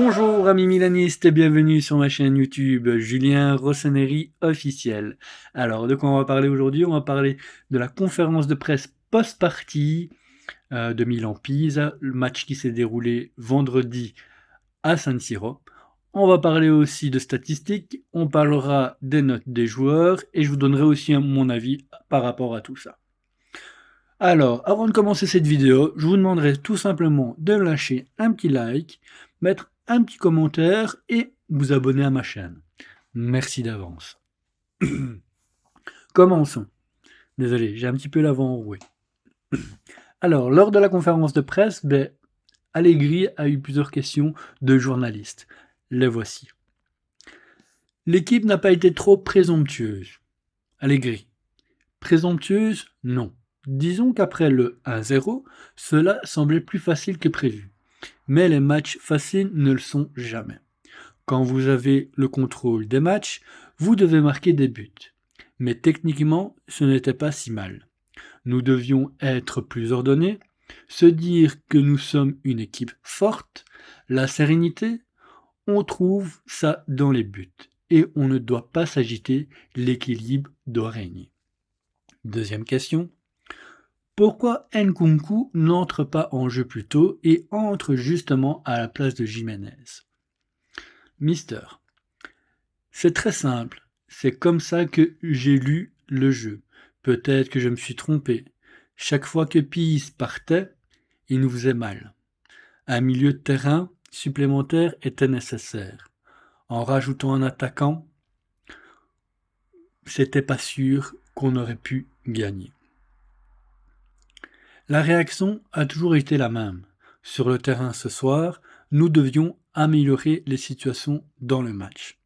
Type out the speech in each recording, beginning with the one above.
Bonjour amis milanistes et bienvenue sur ma chaîne YouTube Julien Rossoneri officiel. Alors de quoi on va parler aujourd'hui? On va parler de la conférence de presse post-partie de Milan-Pisa, le match qui s'est déroulé vendredi à San Siro. On va parler aussi de statistiques, on parlera des notes des joueurs et je vous donnerai aussi mon avis par rapport à tout ça. Alors, avant de commencer cette vidéo, je vous demanderai tout simplement de lâcher un petit like, mettre un petit commentaire et vous abonner à ma chaîne. Merci d'avance. Commençons. Désolé, j'ai un petit peu l'avant enroué. Alors, lors de la conférence de presse, Allegri a eu plusieurs questions de journalistes. Les voici. L'équipe n'a pas été trop présomptueuse. Allegri. Présomptueuse? Non. Disons qu'après le 1-0, cela semblait plus facile que prévu. Mais les matchs faciles ne le sont jamais. Quand vous avez le contrôle des matchs, vous devez marquer des buts. Mais techniquement, ce n'était pas si mal. Nous devions être plus ordonnés, se dire que nous sommes une équipe forte, la sérénité, on trouve ça dans les buts. Et on ne doit pas s'agiter, l'équilibre doit régner. Deuxième question. Pourquoi Nkunku n'entre pas en jeu plus tôt et entre justement à la place de Jiménez? Mister. C'est très simple. C'est comme ça que j'ai lu le jeu. Peut-être que je me suis trompé. Chaque fois que Pise partait, il nous faisait mal. Un milieu de terrain supplémentaire était nécessaire. En rajoutant un attaquant, c'était pas sûr qu'on aurait pu gagner. La réaction a toujours été la même. Sur le terrain ce soir, nous devions améliorer les situations dans le match.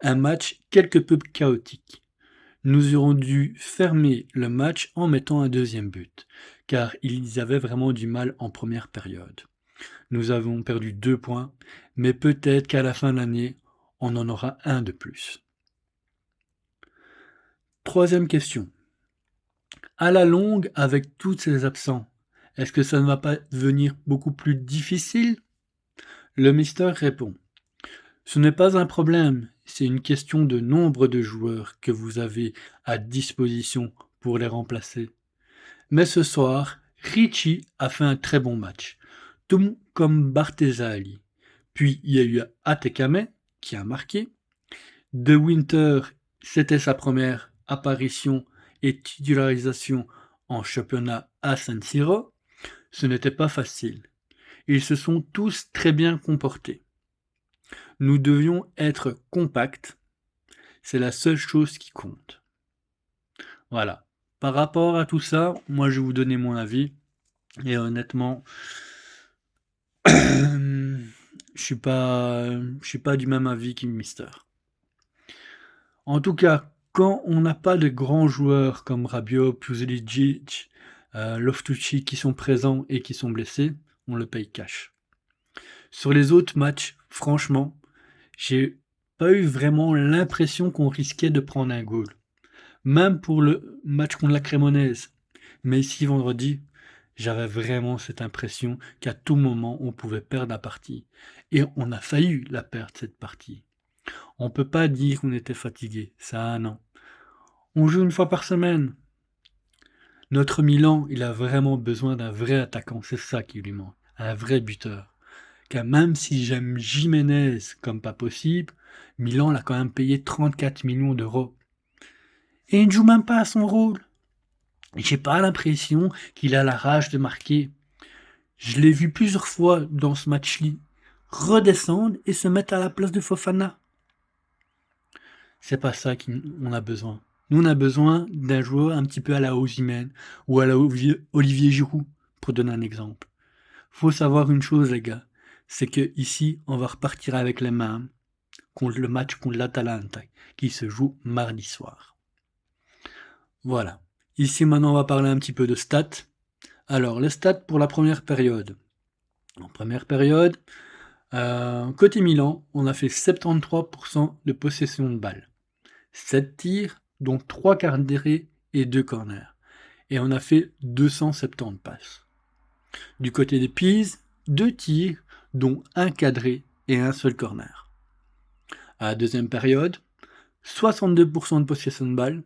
Un match quelque peu chaotique. Nous aurions dû fermer le match en mettant un deuxième but, car ils avaient vraiment du mal en première période. Nous avons perdu 2 points, mais peut-être qu'à la fin de l'année, on en aura un de plus. Troisième question. À la longue, avec tous ces absents, est-ce que ça ne va pas devenir beaucoup plus difficile? Le mister répond. Ce n'est pas un problème, c'est une question de nombre de joueurs que vous avez à disposition pour les remplacer. Mais ce soir, Ricci a fait un très bon match, tout comme Bartesali. Puis il y a eu Atekame qui a marqué. De Winter, c'était sa première apparition et titularisation en championnat à San Siro. Ce n'était pas facile. Ils se sont tous très bien comportés. Nous devions être compacts. C'est la seule chose qui compte. Voilà. Par rapport à tout ça, moi je vais vous donner mon avis. Et honnêtement, je suis pas du même avis que Mister. En tout cas, quand on n'a pas de grands joueurs comme Rabiot, Pulisic, Loftus-Cheek qui sont présents et qui sont blessés, on le paye cash. Sur les autres matchs, franchement, j'ai pas eu vraiment l'impression qu'on risquait de prendre un goal. Même pour le match contre la Crémonaise. Mais ici, vendredi, j'avais vraiment cette impression qu'à tout moment, on pouvait perdre la partie. Et on a failli la perdre, cette partie. On peut pas dire qu'on était fatigué. Ça, non. On joue une fois par semaine. Notre Milan, il a vraiment besoin d'un vrai attaquant. C'est ça qui lui manque. Un vrai buteur. Car même si j'aime Jiménez comme pas possible, Milan l'a quand même payé 34 millions d'euros. Et il ne joue même pas à son rôle. J'ai pas l'impression qu'il a la rage de marquer. Je l'ai vu plusieurs fois dans ce match-là redescendre et se mettre à la place de Fofana. C'est pas ça qu'on a besoin. Nous, on a besoin d'un joueur un petit peu à la Osimhen ou à la Olivier Giroud, pour donner un exemple. Faut savoir une chose, les gars, c'est que ici, on va repartir avec les mains contre le match contre l'Atalanta, qui se joue mardi soir. Voilà. Ici, maintenant, on va parler un petit peu de stats. Alors, les stats pour la première période. En première période, côté Milan, on a fait 73% de possession de balle. 7 tirs, dont 3 cadrés et 2 corners. Et on a fait 270 passes. Du côté des Pise, 2 tirs, dont 1 cadré et un seul corner. À la deuxième période, 62% de possession de balle,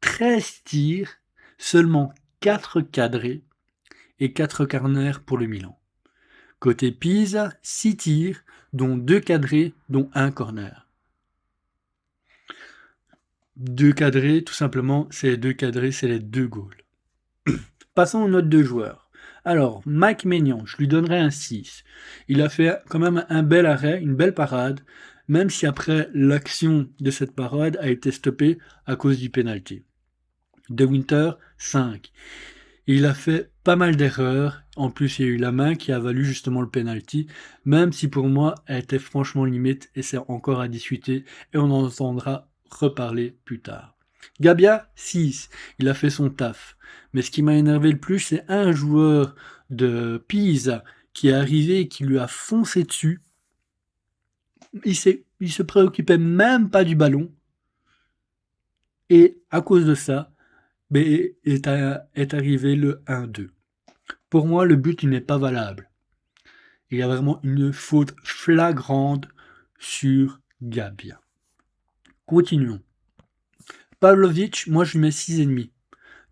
13 tirs, seulement 4 cadrés et 4 corners pour le Milan. Côté Pisa, 6 tirs, dont 2 cadrés, dont 1 corner. 2 cadrés, tout simplement, c'est les 2 cadrés, c'est les 2 goals. Passons aux notes de joueurs. Alors, Mike Maignan, je lui donnerai un 6. Il a fait quand même un bel arrêt, une belle parade, même si après l'action de cette parade a été stoppée à cause du penalty. De Winter, 5. Il a fait pas mal d'erreurs. En plus, il y a eu la main qui a valu justement le penalty, même si pour moi, elle était franchement limite et c'est encore à discuter et on en entendra reparler plus tard. Gabia, 6. Il a fait son taf. Mais ce qui m'a énervé le plus, c'est un joueur de Pisa qui est arrivé et qui lui a foncé dessus. Il se préoccupait même pas du ballon. Et à cause de ça, est arrivé le 1-2. Pour moi, le but il n'est pas valable. Il y a vraiment une faute flagrante sur Gabia. Continuons. Pavlovic, moi je lui mets 6,5.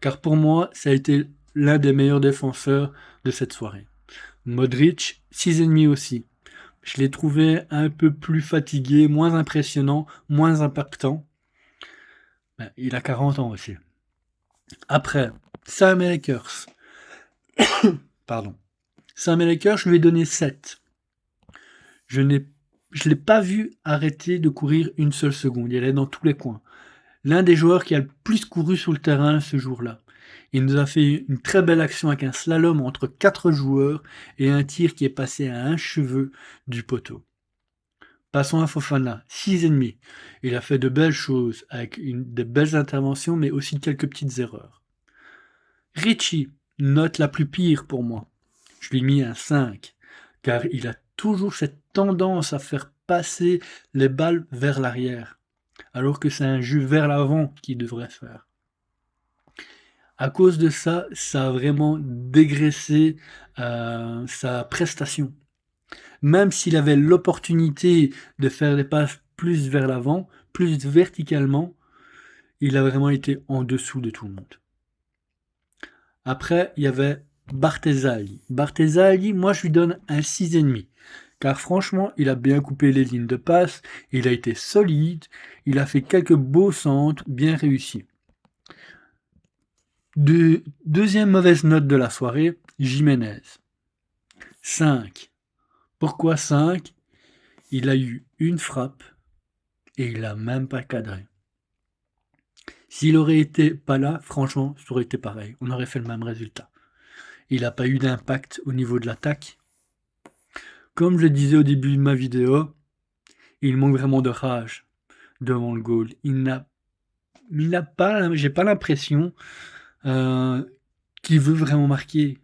Car pour moi, ça a été l'un des meilleurs défenseurs de cette soirée. Modric, 6,5 aussi. Je l'ai trouvé un peu plus fatigué, moins impressionnant, moins impactant. Il a 40 ans aussi. Après, Sam Lakers. Pardon. Sam Lakers, je lui ai donné 7. Je ne l'ai pas vu arrêter de courir une seule seconde. Il allait dans tous les coins. L'un des joueurs qui a le plus couru sur le terrain ce jour-là. Il nous a fait une très belle action avec un slalom entre 4 joueurs et un tir qui est passé à un cheveu du poteau. Passons à Fofana, 6,5. Il a fait de belles choses avec de belles interventions mais aussi quelques petites erreurs. Richie, note la plus pire pour moi. Je lui ai mis un 5 car il a toujours cette tendance à faire passer les balles vers l'arrière alors que c'est un jeu vers l'avant qu'il devrait faire. À cause de ça, ça a vraiment dégraissé sa prestation. Même s'il avait l'opportunité de faire des passes plus vers l'avant, plus verticalement, il a vraiment été en dessous de tout le monde. Après, il y avait Bartesagli. Bartesagli, moi je lui donne un 6,5. Car franchement, il a bien coupé les lignes de passe, il a été solide, il a fait quelques beaux centres bien réussis. Deuxième mauvaise note de la soirée, Jiménez. 5. Pourquoi 5? Il a eu une frappe et il n'a même pas cadré. S'il aurait été pas là, franchement, ça aurait été pareil. On aurait fait le même résultat. Il n'a pas eu d'impact au niveau de l'attaque. Comme je disais au début de ma vidéo, il manque vraiment de rage devant le goal. J'ai pas l'impression qu'il veut vraiment marquer.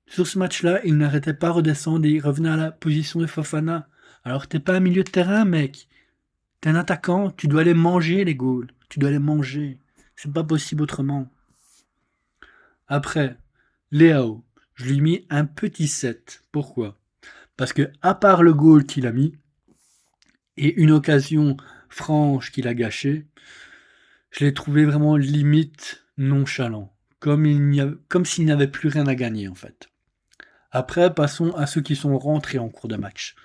Sur ce match-là, il n'arrêtait pas de redescendre et il revenait à la position de Fofana. Alors t'es pas un milieu de terrain, mec. T'es un attaquant, tu dois les manger, les goals. Tu dois les manger. C'est pas possible autrement. Après, Léao, je lui ai mis un petit 7. Pourquoi? Parce que, à part le goal qu'il a mis, et une occasion franche qu'il a gâchée, je l'ai trouvé vraiment limite nonchalant. Comme s'il n'avait plus rien à gagner, en fait. Après, passons à ceux qui sont rentrés en cours de match.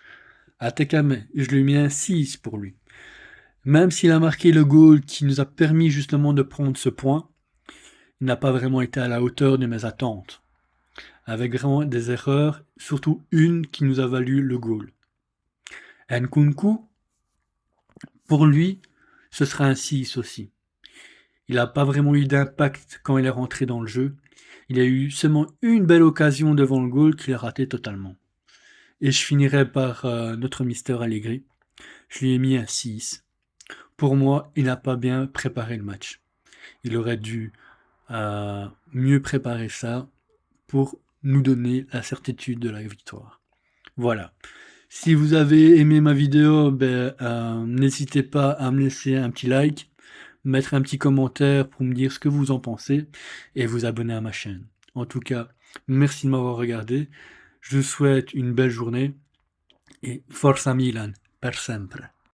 À Tekame, je lui ai mis un 6 pour lui. Même s'il a marqué le goal qui nous a permis justement de prendre ce point, il n'a pas vraiment été à la hauteur de mes attentes. Avec vraiment des erreurs, surtout une qui nous a valu le goal. Nkunku, pour lui, ce sera un 6 aussi. Il n'a pas vraiment eu d'impact quand il est rentré dans le jeu. Il a eu seulement une belle occasion devant le goal qu'il a raté totalement. Et je finirai par notre Mister Allegri. Je lui ai mis un 6. Pour moi, il n'a pas bien préparé le match. Il aurait dû mieux préparer ça pour nous donner la certitude de la victoire. Voilà. Si vous avez aimé ma vidéo, n'hésitez pas à me laisser un petit like, mettre un petit commentaire pour me dire ce que vous en pensez et vous abonner à ma chaîne. En tout cas, merci de m'avoir regardé. Je vous souhaite une belle journée et Forza Milan, per sempre.